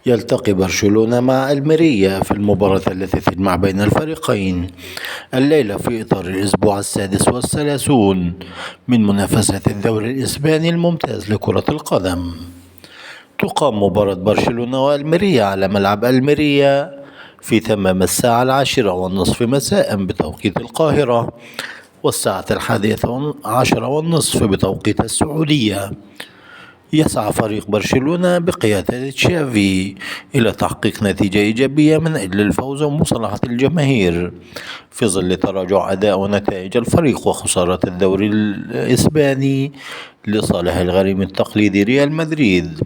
يلتقي برشلونة مع الميريا في المباراة التي تجمع بين الفريقين الليلة في إطار الأسبوع ال36 من منافسة الدوري الإسباني الممتاز لكرة القدم. تقام مباراة برشلونة والميريا على ملعب الميريا في تمام الساعة 10:30 مساء بتوقيت القاهرة، والساعة 11:30 بتوقيت السعودية. يسعى فريق برشلونة بقيادة تشافي إلى تحقيق نتيجة إيجابية من أجل الفوز ومصالحة الجماهير في ظل تراجع أداء ونتائج الفريق وخسارة الدوري الإسباني لصالح الغريم التقليدي ريال مدريد،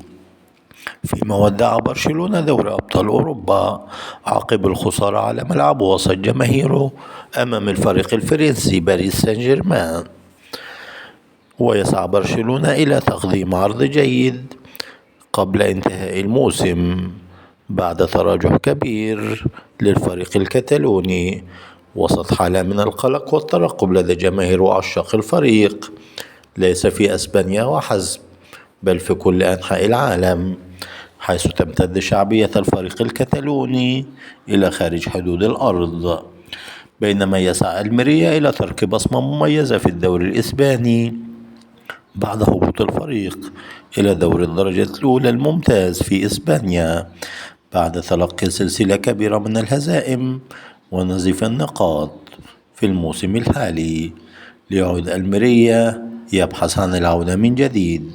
فيما ودع برشلونة دوري أبطال أوروبا عقب الخسارة على ملعبه وسط جماهيره أمام الفريق الفرنسي باريس سان جيرمان. ويسعى برشلونة إلى تقديم عرض جيد قبل انتهاء الموسم بعد تراجع كبير للفريق الكتالوني وسط حالة من القلق والترقب لدى جماهير وعشاق الفريق، ليس في أسبانيا وحسب بل في كل أنحاء العالم، حيث تمتد شعبية الفريق الكتالوني إلى خارج حدود الأرض. بينما يسعى الميريا إلى ترك بصمة مميزة في الدوري الإسباني بعد هبوط الفريق إلى دوري الدرجة الأولى الممتاز في إسبانيا بعد تلقي سلسلة كبيرة من الهزائم ونزيف النقاط في الموسم الحالي. ليعود الميريا يبحث عن العودة من جديد.